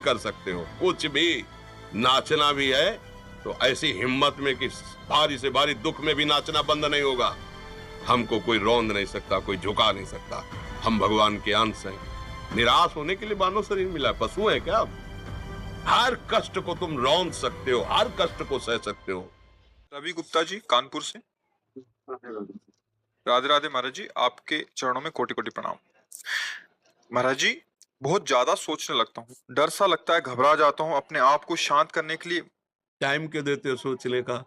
कर सकते हो कुछ भी। नाचना भी है तो ऐसी हिम्मत में कि भारी से भारी दुख में भी नाचना बंद नहीं होगा। हमको कोई रौंद नहीं सकता, कोई झुका नहीं सकता। हम भगवान के अंश हैं। निराश होने के लिए मानव शरीर मिला, पशु है क्या आप? हर कष्ट को तुम रौंद सकते हो, हर कष्ट को सह सकते हो। रवि गुप्ता जी कानपुर से। राधे राधे महाराज जी, आपके चरणों में कोटि कोटि प्रणाम। महाराज जी, बहुत ज्यादा सोचने लगता हूँ, डर सा लगता है, घबरा जाता हूँ। अपने आप को शांत करने के लिए टाइम क्यों देते हो सोचने का?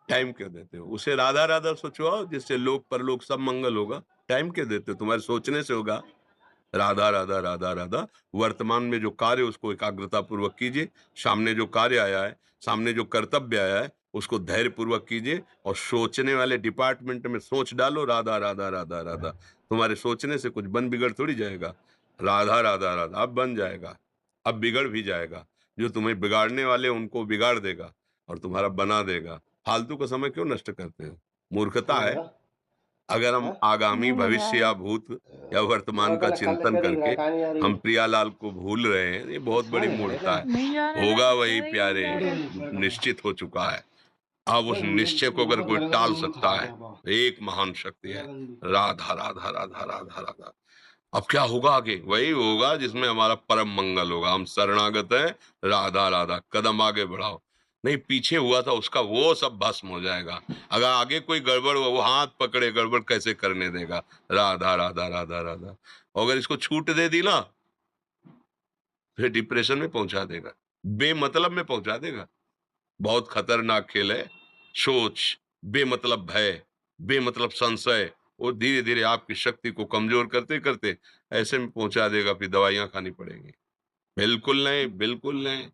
टाइम क्यों देते हो? उसे राधा राधा सोचवाओ जिससे लोक परलोक सब मंगल होगा। टाइम क्यों देते हो? तुम्हारे सोचने से होगा। राधा राधा राधा राधा। वर्तमान में जो कार्य उसको एकाग्रता पूर्वक कीजिए। सामने जो कार्य आया है, सामने जो कर्तव्य आया है, उसको धैर्य पूर्वक कीजिए। और सोचने वाले डिपार्टमेंट में सोच डालो राधा राधा राधा राधा। तुम्हारे सोचने से कुछ बन बिगड़ थोड़ी जाएगा। राधा राधा राधा अब बन जाएगा, अब बिगड़ भी जाएगा। जो तुम्हें बिगाड़ने वाले उनको बिगाड़ देगा और तुम्हारा बना देगा। फालतू का समय क्यों नष्ट करते हो? मूर्खता है। अगर हम आगामी भविष्य या भूत या वर्तमान का चिंतन करके हम प्रियालाल को भूल रहे हैं, ये बहुत बड़ी मूर्खता है। नहीं जा रहा है, होगा वही वही नहीं प्यारे, जा रहा है। निश्चित हो चुका है। अब उस निश्चय को अगर कोई टाल सकता है तो एक महान शक्ति है, राधा राधा राधा राधा राधा। अब क्या होगा आगे? वही होगा जिसमें हमारा परम मंगल होगा। हम शरणागत हैं, राधा राधा। कदम आगे बढ़ाओ। नहीं, पीछे हुआ था उसका वो सब भस्म हो जाएगा। अगर आगे कोई गड़बड़ हुआ, वो हाथ पकड़े गड़बड़ कैसे करने देगा? राधा राधा राधा राधा। और अगर इसको छूट दे दी ना, फिर डिप्रेशन में पहुंचा देगा, बेमतलब में पहुंचा देगा। बहुत खतरनाक खेल है। सोच, बेमतलब भय, बेमतलब संशय, वो धीरे धीरे आपकी शक्ति को कमजोर करते करते ऐसे में पहुंचा देगा, फिर दवाइयां खानी पड़ेंगी। बिल्कुल नहीं, बिल्कुल नहीं।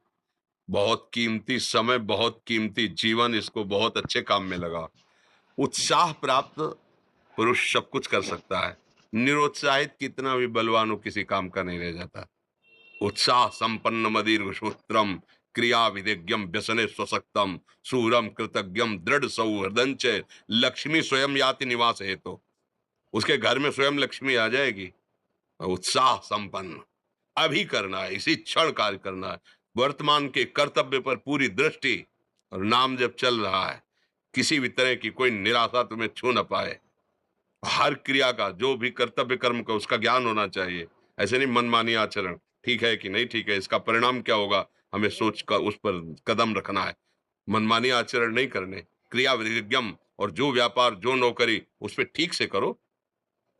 बहुत कीमती समय, बहुत कीमती जीवन, इसको बहुत अच्छे काम में लगा। उत्साह प्राप्त पुरुष सब कुछ कर सकता है। निरुत्साहित कितना भी बलवान हो, किसी काम का नहीं रह जाता। उत्साह संपन्न मदीर्घ श्रोत्रम क्रिया विधिज्ञम व्यसने स्वसक्तम सूरम कृतज्ञम दृढ़ सौहृदंच लक्ष्मी स्वयं याति निवास है। तो उसके घर में स्वयं लक्ष्मी आ जाएगी। उत्साह संपन्न अभी करना है, इसी क्षण कार्य करना है। वर्तमान के कर्तव्य पर पूरी दृष्टि। और नाम जब चल रहा है, किसी भी तरह की कोई निराशा तुम्हें छू न पाए। हर क्रिया का, जो भी कर्तव्य कर्म का, उसका ज्ञान होना चाहिए। ऐसे नहीं मनमानी आचरण, ठीक है कि नहीं ठीक है, इसका परिणाम क्या होगा, हमें सोच कर उस पर कदम रखना है। मनमानी आचरण नहीं करने। क्रिया विधिज्ञम, और जो व्यापार जो नौकरी उस पर ठीक से करो।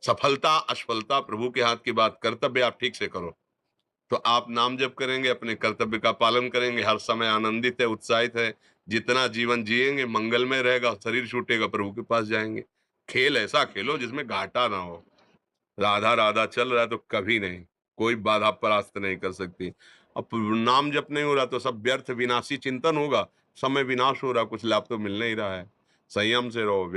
सफलता असफलता प्रभु के हाथ की बात, कर्तव्य आप ठीक से करो तो आप नाम जप करेंगे, अपने कर्तव्य का पालन करेंगे, हर समय आनंदित है, उत्साहित है। जितना जीवन जिएंगे मंगलमय रहेगा। शरीर छूटेगा, प्रभु के पास जाएंगे। खेल ऐसा खेलो जिसमें घाटा ना हो। राधा राधा चल रहा है तो कभी नहीं, कोई बाधा परास्त नहीं कर सकती। अब नाम जप नहीं हो रहा तो सब व्यर्थ विनाशी चिंतन होगा। समय विनाश हो रहा, कुछ लाभ तो मिल नहीं रहा है। संयम से रहो।